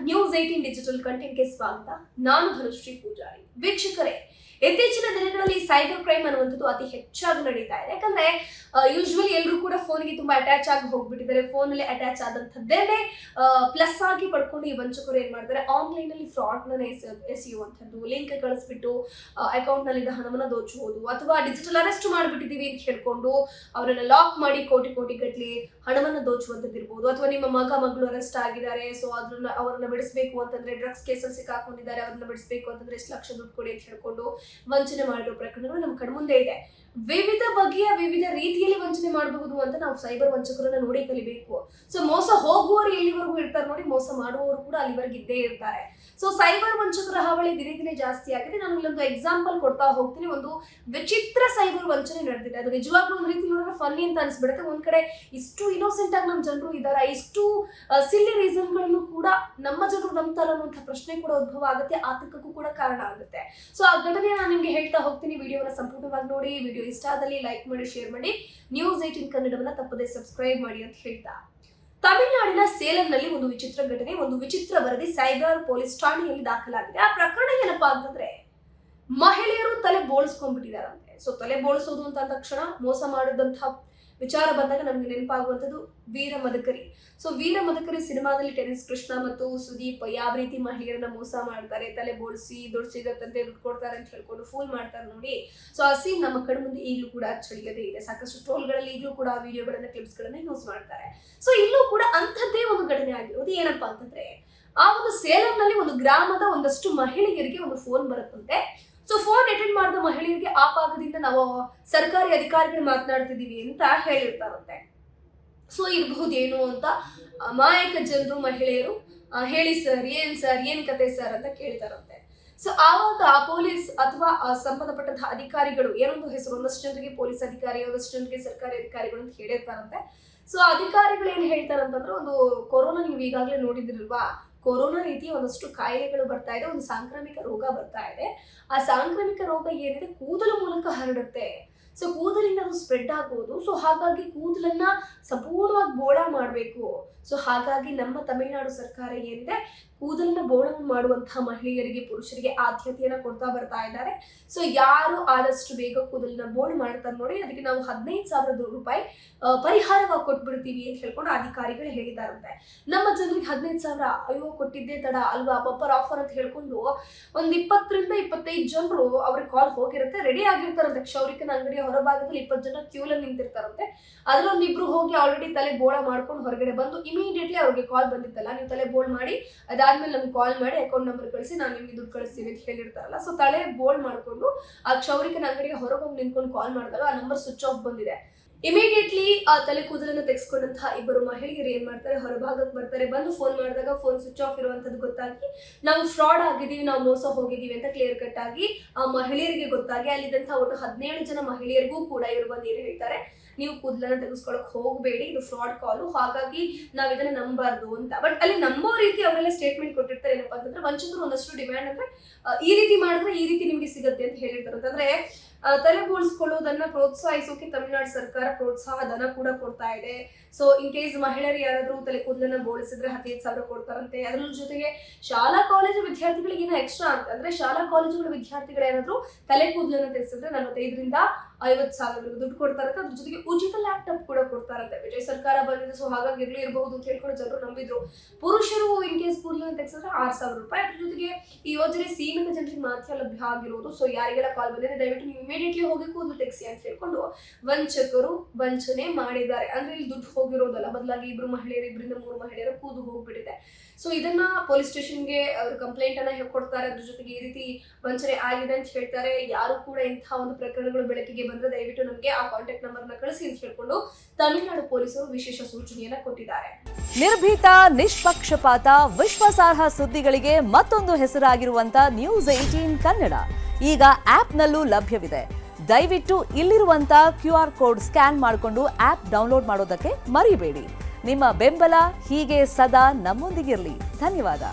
News 18 digital ಕಂಟೆಂಟ್ಗೆ ಸ್ವಾಗತ. ನಾನು ಧನುಶ್ರೀ ಪೂಜಾರಿ. ವೀಕ್ಷಕರೇ, ಇತ್ತೀಚಿನ ದಿನಗಳಲ್ಲಿ ಸೈಬರ್ ಕ್ರೈಮ್ ಅನ್ನುವಂಥದ್ದು ಅತಿ ಹೆಚ್ಚಾಗಿ ನಡೀತಾ ಇದೆ. ಯಾಕಂದ್ರೆ ಯೂಶುವಲಿ ಎಲ್ಲರೂ ಕೂಡ ಫೋನ್ಗೆ ತುಂಬಾ ಅಟ್ಯಾಚ್ ಆಗಿ ಹೋಗ್ಬಿಟ್ಟಿದ್ದಾರೆ. ಫೋನಲ್ಲಿ ಅಟ್ಯಾಚ್ ಆದಂಥದ್ದೇನೆ ಪ್ಲಸ್ ಆಗಿ ಪಡ್ಕೊಂಡು ಈ ವಂಚಕರು ಏನ್ ಮಾಡ್ತಾರೆ, ಆನ್ಲೈನ್ ಅಲ್ಲಿ ಫ್ರಾಡ್ ನ ಎಸೆಯುವಂಥದ್ದು, ಲಿಂಕ್ ಕಳಿಸ್ಬಿಟ್ಟು ಅಕೌಂಟ್ ನಲ್ಲಿದ್ದ ಹಣವನ್ನ ದೋಚುವುದು, ಅಥವಾ ಡಿಜಿಟಲ್ ಅರೆಸ್ಟ್ ಮಾಡಿಬಿಟ್ಟಿದೀವಿ ಅಂತ ಹೇಳ್ಕೊಂಡು ಅವರನ್ನ ಲಾಕ್ ಮಾಡಿ ಕೋಟಿ ಕೋಟಿ ಗಟ್ಟಲೆ ಹಣವನ್ನ ದೋಚುವಂಥದ್ದು ಇರ್ಬೋದು. ಅಥವಾ ನಿಮ್ಮ ಮಗಳು ಅರೆಸ್ಟ್ ಆಗಿದ್ದಾರೆ, ಸೊ ಅವ್ರನ್ನ ಬಿಡಿಸಬೇಕು ಅಂತಂದ್ರೆ ಡ್ರಗ್ಸ್ ಕೇಸಲ್ಲಿ ಸಿಕ್ಕಾಕೊಂಡಿದ್ದಾರೆ, ಅವ್ರನ್ನ ಬಿಡಿಸಬೇಕು ಅಂತಂದ್ರೆ ಎಷ್ಟು ಲಕ್ಷ ದುಡ್ಡು ಕೊಡಿ ಅಂತ ಹೇಳ್ಕೊಂಡು ವಂಚನೆ ಮಾಡಿರೋ ಪ್ರಕರಣಗಳು ನಮ್ಮ ಕಣ್ಮುಂದೆ ಇದೆ. ವಿವಿಧ ಬಗೆಯ ವಿವಿಧ ರೀತಿಯಲ್ಲಿ ವಂಚನೆ ಮಾಡಬಹುದು ಅಂತ ನಾವು ಸೈಬರ್ ವಂಚಕರನ್ನ ನೋಡಿ ಕಲಿಬೇಕು. ಸೊ ಮೋಸ ಹೋಗುವವರು ಎಲ್ಲಿವರೆಗೂ ಇರ್ತಾರೆ ನೋಡಿ, ಮೋಸ ಮಾಡುವವರು ಕೂಡ ಅಲ್ಲಿವರೆಗೂ ಇದ್ದೇ ಇರ್ತಾರೆ. ಸೊ ಸೈಬರ್ ವಂಚಕರ ಹಾವಳಿ ದಿನೇ ದಿನೇ ಜಾಸ್ತಿ ಆಗಿದೆ. ನಾನು ಇಲ್ಲೊಂದು ಎಕ್ಸಾಂಪಲ್ ಕೊಡ್ತಾ ಹೋಗ್ತೀನಿ. ಒಂದು ವಿಚಿತ್ರ ಸೈಬರ್ ವಂಚನೆ ನಡೆದಿದೆ. ಅದು ನಿಜವಾಗ್ಲೂ ಒಂದು ರೀತಿ ನೋಡಿದ್ರೆ ಫನ್ನಿ ಅಂತ ಅನ್ಸ್ಬಿಡುತ್ತೆ. ಒಂದ್ ಕಡೆ ಇಷ್ಟು ಇನ್ನೋಸೆಂಟ್ ಆಗಿ ನಮ್ಮ ಜನರು ಇದ್ದಾರೆ, ಇಷ್ಟು ಸಿಲ್ಲಿ ರೀಸನ್ ಗಳನ್ನು ಕೂಡ ನಮ್ಮ ಜನರು ನಂಬ್ತಾರ ಅನ್ನುವಂಥ ಪ್ರಶ್ನೆ ಕೂಡ ಉದ್ಭವ ಆಗುತ್ತೆ, ಆತಂಕಕ್ಕೂ ಕೂಡ ಕಾರಣ ಆಗುತ್ತೆ. ಸೊ ಆ ಘಟನೆ ನಾನು ನಿಮ್ಗೆ ಹೇಳ್ತಾ ಹೋಗ್ತೀನಿ. ವಿಡಿಯೋನ ಸಂಪೂರ್ಣವಾಗಿ ನೋಡಿ. ವಿಡಿಯೋ ಇಷ್ಟ ಆದಲ್ಲಿ ಲೈಕ್ ಮಾಡಿ, ಶೇರ್ ಮಾಡಿ, ನ್ಯೂಸ್ 18 ಕನ್ನಡವನ್ನ ತಪ್ಪದೆ ಸಬ್ಸ್ಕ್ರೈಬ್ ಮಾಡಿ ಅಂತ ಹೇಳ್ತಾ, ತಮಿಳುನಾಡಿನ ಸೇಲಂನಲ್ಲಿ ಒಂದು ವಿಚಿತ್ರ ಘಟನೆ, ಒಂದು ವಿಚಿತ್ರ ವರದಿ ಸೈಬರ್ ಪೊಲೀಸ್ ಠಾಣೆಯಲ್ಲಿ ದಾಖಲಾಗಿದೆ. ಆ ಪ್ರಕರಣ ಏನಪ್ಪಾ ಅಂತಂದ್ರೆ, ಮಹಿಳೆಯರು ತಲೆ ಬೋಳಿಸ್ಕೊಂಡ್ಬಿಟ್ಟಿದಾರಂತೆ. ಸೊ ತಲೆ ಬೋಳಿಸೋದು ಅಂತ ಅಂದ ತಕ್ಷಣ ಮೋಸ ಮಾಡಿದಂತಹ ವಿಚಾರ ಬಂದಾಗ ನಮ್ಗೆ ನೆನಪಾಗುವಂಥದ್ದು ವೀರ ಮದಕರಿ. ಸೊ ವೀರ ಮದಕರಿ ಸಿನಿಮಾದಲ್ಲಿ ಟೆನಿಸ್ ಕೃಷ್ಣ ಮತ್ತು ಸುದೀಪ್ ಯಾವ ರೀತಿ ಮಹಿಳೆಯರನ್ನ ಮೋಸ ಮಾಡ್ತಾರೆ, ತಲೆ ಬೋಳಿಸಿ ದುಡ್ಡು ಸಿಗತ್ತಂತೆ, ದುಡ್ಡು ಕೊಡ್ತಾರೆ ಅಂತ ಹೇಳ್ಕೊಂಡು ಫೂಲ್ ಮಾಡ್ತಾರೆ ನೋಡಿ. ಸೊ ಆ ಸೀನ್ ನಮ್ಮ ಕಣ್ಣು ಮುಂದೆ ಈಗಲೂ ಕೂಡ ಅಚ್ಚಳಿಯದೇ ಇದೆ. ಸಾಕಷ್ಟು ಟ್ರೋಲ್ಗಳಲ್ಲಿ ಈಗಲೂ ಕೂಡ ಆ ವಿಡಿಯೋಗಳನ್ನ, ಕ್ಲಿಪ್ಸ್ಗಳನ್ನ ಯೂಸ್ ಮಾಡ್ತಾರೆ. ಸೊ ಇಲ್ಲೂ ಕೂಡ ಅಂಥದ್ದೇ ಒಂದು ಘಟನೆ ಆಗಿರೋದು. ಏನಪ್ಪಾ ಅಂತಂದ್ರೆ, ಆ ಒಂದು ಸೇಲಂನಲ್ಲಿ ಒಂದು ಗ್ರಾಮದ ಒಂದಷ್ಟು ಮಹಿಳೆಯರಿಗೆ ಒಂದು ಫೋನ್ ಬರುತ್ತಂತೆ. ಸೊ ಫೋನ್ ಅಟೆಂಡ್ ಮಾಡಿದ ಮಹಿಳೆಯರಿಗೆ ಆ ಭಾಗದಿಂದ ನಾವು ಸರ್ಕಾರಿ ಅಧಿಕಾರಿಗಳು ಮಾತನಾಡ್ತಿದೀವಿ ಅಂತ ಹೇಳಿರ್ತಾರಂತೆ. ಸೊ ಇರಬಹುದೇನು ಅಂತ ಅಮಾಯಕ ಜನರು, ಮಹಿಳೆಯರು ಹೇಳಿ ಸರ್, ಏನ್ ಕತೆ ಸರ್ ಅಂತ ಕೇಳ್ತಾರಂತೆ. ಸೊ ಆವಾಗ ಆ ಪೊಲೀಸ್ ಅಥವಾ ಸಂಬಂಧಪಟ್ಟಂತಹ ಅಧಿಕಾರಿಗಳು ಏನೊಂದು ಹೆಸರು, ಒಂದಷ್ಟು ಜನರಿಗೆ ಪೊಲೀಸ್ ಅಧಿಕಾರಿ, ಒಂದಷ್ಟು ಜನರಿಗೆ ಸರ್ಕಾರಿ ಅಧಿಕಾರಿಗಳು ಅಂತ ಹೇಳಿರ್ತಾರಂತೆ. ಸೊ ಅಧಿಕಾರಿಗಳು ಏನ್ ಹೇಳ್ತಾರಂತಂದ್ರೆ, ಒಂದು ಕೊರೋನಾ ನೀವು ಈಗಾಗಲೇ ನೋಡಿದಿರಲ್ವಾ, ಕೊರೋನಾ ರೀತಿಯ ಒಂದಷ್ಟು ಕಾಯಿಲೆಗಳು ಬರ್ತಾ ಇದೆ, ಒಂದು ಸಾಂಕ್ರಾಮಿಕ ರೋಗ ಬರ್ತಾ ಇದೆ. ಆ ಸಾಂಕ್ರಾಮಿಕ ರೋಗ ಏನಿದೆ ಕೂದಲ ಮೂಲಕ ಹರಡುತ್ತೆ. ಸೊ ಕೂದಲಿಂದ ಅದು ಸ್ಪ್ರೆಡ್ ಆಗ್ಬೋದು. ಸೊ ಹಾಗಾಗಿ ಕೂದಲನ್ನ ಸಂಪೂರ್ಣವಾಗಿ ಬೋಳ ಮಾಡಬೇಕು. ಸೊ ಹಾಗಾಗಿ ನಮ್ಮ ತಮಿಳುನಾಡು ಸರ್ಕಾರ ಏನಿದೆ, ಕೂದಲನ್ನ ಬೋಳ ಮಾಡುವಂತಹ ಮಹಿಳೆಯರಿಗೆ, ಪುರುಷರಿಗೆ ಆದ್ಯತೆಯನ್ನ ಕೊಡ್ತಾ ಬರ್ತಾ ಇದ್ದಾರೆ. ಸೊ ಯಾರು ಆದಷ್ಟು ಬೇಗ ಕೂದಲನ್ನ ಬೋಳು ಮಾಡ್ತಾರೆ ನೋಡಿ, ಅದಕ್ಕೆ ನಾವು 15,000 ರೂಪಾಯಿ ಪರಿಹಾರವಾಗಿ ಕೊಟ್ಬಿಡ್ತೀವಿ ಅಂತ ಹೇಳ್ಕೊಂಡು ಅಧಿಕಾರಿಗಳು ಹೇಳಿದಾರಂತೆ. ನಮ್ಮ ಜನರಿಗೆ 15,000 ಅಯ್ಯೋ ಕೊಟ್ಟಿದ್ದೇ ತಡ ಅಲ್ವಾ, ಬಂಪರ್ ಆಫರ್ ಅಂತ ಹೇಳ್ಕೊಂಡು ಒಂದು 20 ರಿಂದ 25 ಜನರು ಅವ್ರಿಗೆ ಕಾಲ್ ಹೋಗಿರುತ್ತೆ, ರೆಡಿ ಆಗಿರ್ತಾರಂತೆ. ಕ್ಷೌರಿಕನ ಅಂಗಡಿಯ ಹೊರಭಾಗದಲ್ಲಿ 20 ಜನ ಕ್ಯೂಲಲ್ಲಿ ನಿಂತಿರ್ತಾರಂತೆ. ಅದ್ರೊಂದಿಬ್ರು ಹೋಗಿ ಆಲ್ರೆಡಿ ತಲೆ ಬೋಳ ಮಾಡ್ಕೊಂಡು ಹೊರಗಡೆ ಬಂದು ಇಮಿಡಿಯೇಟ್ಲಿ ಅವ್ರಿಗೆ ಕಾಲ್ ಬಂದಿತ್ತಲ್ಲ, ನೀವು ತಲೆ ಬೋಳ್ ಮಾಡಿ ಅದಾದ್ಮೇಲೆ ನಮ್ಗೆ ಕಾಲ್ ಮಾಡಿ ಅಕೌಂಟ್ ನಂಬರ್ ಕಳಿಸಿ, ನಾನು ನಿಮ್ಗೆ ದುಡ್ಡು ಕಳಿಸ್ತೀವಿ ಅಂತ ಹೇಳಿರ್ತಾರಲ್ಲ. ಸೊ ತಲೆ ಬೋಳ್ ಮಾಡ್ಕೊಂಡು ಆ ಕ್ಷೌರಿಕನ ಅಂಗಡಿಗೆ ಹೊರಗೆ ಹೋಗಿ ನಿಂತ್ಕೊಂಡು ಕಾಲ್ ಮಾಡಿದಾಗ ಆ ನಂಬರ್ ಸ್ವಿಚ್ ಆಫ್ ಬಂದಿದೆ. ಇಮಿಡಿಯೇಟ್ಲಿ ಆ ತಲೆ ಕೂದಲನ್ನು ತೆಗೆಸ್ಕೊಂಡಂತಹ ಇಬ್ಬರು ಮಹಿಳೆಯರು ಏನ್ ಮಾಡ್ತಾರೆ, ಹೊರಭಾಗಕ್ಕೆ ಬರ್ತಾರೆ. ಬಂದು ಫೋನ್ ಮಾಡಿದಾಗ ಫೋನ್ ಸ್ವಿಚ್ ಆಫ್ ಇರುವಂತದ್ದು ಗೊತ್ತಾಗಿ, ನಾವು ಫ್ರಾಡ್ ಆಗಿದ್ದೀವಿ, ನಾವು ಮೋಸ ಹೋಗಿದ್ದೀವಿ ಅಂತ ಕ್ಲಿಯರ್ ಕಟ್ ಆಗಿ ಆ ಮಹಿಳೆಯರಿಗೆ ಗೊತ್ತಾಗಿ, ಅಲ್ಲಿದ್ದಂತಹ ಒಟ್ಟು 17 ಜನ ಮಹಿಳೆಯರಿಗೂ ಕೂಡ ಇವರು ಬಂದು ಏನು ಹೇಳ್ತಾರೆ, ನೀವು ಕೂದಲನ್ನ ತೆಗೆಸ್ಕೊಳಕ್ ಹೋಗಬೇಡಿ, ಇದು ಫ್ರಾಡ್ ಕಾಲು, ಹಾಗಾಗಿ ನಾವ್ ಇದನ್ನ ನಂಬಾರ್ದು ಅಂತ. ಬಟ್ ಅಲ್ಲಿ ನಂಬೋ ರೀತಿ ಅವರೆಲ್ಲ ಸ್ಟೇಟ್ಮೆಂಟ್ ಕೊಟ್ಟಿರ್ತಾರೆ. ಏನಪ್ಪಾ ಅಂತಂದ್ರೆ, ವಂಚಕರು ಒಂದಷ್ಟು ಡಿಮ್ಯಾಂಡ್ ಅಂದ್ರೆ ಈ ರೀತಿ ಮಾಡಿದ್ರೆ ಈ ರೀತಿ ನಿಮ್ಗೆ ಸಿಗುತ್ತೆ ಅಂತ ಹೇಳಿರ್ತಾರೆ. ಅಂತಂದ್ರೆ ತಲೆ ಬೋಳಿಸ್ಕೊಳ್ಳೋದನ್ನ ಪ್ರೋತ್ಸಾಹಿಸೋಕೆ ತಮಿಳುನಾಡು ಸರ್ಕಾರ ಪ್ರೋತ್ಸಾಹ ಧನ ಕೂಡ ಕೊಡ್ತಾ ಇದೆ. ಸೊ ಇನ್ ಕೇಸ್ ಮಹಿಳೆಯರು ಯಾರಾದ್ರೂ ತಲೆ ಕೂದಲನ್ನ ಬೋಳಿಸಿದ್ರೆ 15,000 ಕೊಡ್ತಾರಂತೆ. ಅದ್ರ ಜೊತೆಗೆ ಶಾಲಾ ಕಾಲೇಜು ವಿದ್ಯಾರ್ಥಿಗಳಿಗೆ ಏನೋ ಎಕ್ಸ್ಟ್ರಾ ಅಂತ ಅಂದ್ರೆ, ಶಾಲಾ ಕಾಲೇಜುಗಳ ವಿದ್ಯಾರ್ಥಿಗಳು ಏನಾದ್ರು ತಲೆ ಕೂದಲನ್ನ ತೆಗೆಸಿದ್ರೆ 45 ರಿಂದ 50,000 ದುಡ್ಡು ಕೊಡ್ತಾರಂತೆ. ಅದ್ರ ಜೊತೆಗೆ ಉಚಿತ ಲ್ಯಾಪ್ಟಾಪ್ ಕೂಡ ಕೊಡ್ತಾರಂತೆ. ವಿಜಯ್ ಸರ್ಕಾರ ಬಂದಿದೆ, ಸೊ ಹಾಗಾಗಿ ಇರ್ಲಿ ಇರಬಹುದು ಅಂತ ಹೇಳ್ಕೊಂಡು ಜನರು ನಂಬಿದ್ರು. ಪುರುಷರು ಇನ್ ಕೇಸ್ ಕೂದಲನ್ನ ತೆಗೆಸಿದ್ರೆ 6,000 ರೂಪಾಯಿ. ಅದ್ರ ಜೊತೆಗೆ ಈ ಯೋಜನೆ ಸೀಮಿತ ಜನರಿಗೆ ಮಾತ್ರ ಲಭ್ಯ ಆಗಿರೋದು. ಸೊ ಯಾರಿಗೆಲ್ಲ ಕಾಲ್ ಬಂದಿದೆ ದಯವಿಟ್ಟು ನೀವು ಇಮಿಡಿಯೇಟ್ಲಿ ಹೋಗಿ ಕೂದಲು ತೆಗೆಸಿ ಅಂತ ಹೇಳ್ಕೊಂಡು ವಂಚಕರು ವಂಚನೆ ಮಾಡಿದ್ದಾರೆ. ಅಂದ್ರೆ ಇಲ್ಲಿ ದುಡ್ಡು ಹೋಗಿರೋದಲ್ಲ, ಬದಲಾಗಿ ಇಬ್ರು ಮಹಿಳೆಯರು, 2 ರಿಂದ 3 ಮಹಿಳೆಯರು ಕೂದು ಹೋಗ್ಬಿಟ್ಟಿದೆ. ಸೊ ಇದನ್ನ ಪೊಲೀಸ್ ಸ್ಟೇಷನ್ಗೆ ಅವರು ಕಂಪ್ಲೇಂಟ್ ಅನ್ನ ಕೊಡ್ತಾರೆ. ಅದ್ರ ಜೊತೆಗೆ ಈ ರೀತಿ ವಂಚನೆ ಆಗಿದೆ ಅಂತ ಹೇಳ್ತಾರೆ. ಯಾರು ಕೂಡ ಇಂತಹ ಒಂದು ಪ್ರಕರಣಗಳು ಬೆಳಕಿಗೆ ಬಂದ್ರೆ ದಯವಿಟ್ಟು ನಮಗೆ ಆ ಕಾಂಟ್ಯಾಕ್ಟ್ ನಂಬರ್ನ ಕಳಿಸಿ ಅಂತ ಹೇಳ್ಕೊಂಡು ತಮಿಳುನಾಡು ಪೊಲೀಸರು ವಿಶೇಷ ಸೂಚನೆಯನ್ನ ಕೊಟ್ಟಿದ್ದಾರೆ. ನಿರ್ಭೀತ, ನಿಷ್ಪಕ್ಷಪಾತ, ವಿಶ್ವಾಸಾರ್ಹ ಸುದ್ದಿಗಳಿಗೆ ಮತ್ತೊಂದು ಹೆಸರಾಗಿರುವಂತ ನ್ಯೂಸ್ 18 ಕನ್ನಡ ಈಗ ಆಪ್ನಲ್ಲೂ ಲಭ್ಯವಿದೆ. ದಯವಿಟ್ಟು ಇಲ್ಲಿರುವಂತ QR ಕೋಡ್ ಸ್ಕ್ಯಾನ್ ಮಾಡಿಕೊಂಡು ಆಪ್ ಡೌನ್ಲೋಡ್ ಮಾಡೋದಕ್ಕೆ ಮರಿಬೇಡಿ. ನಿಮ್ಮ ಬೆಂಬಲ ಹೀಗೆ ಸದಾ ನಮ್ಮೊಂದಿಗಿರಲಿ. ಧನ್ಯವಾದ.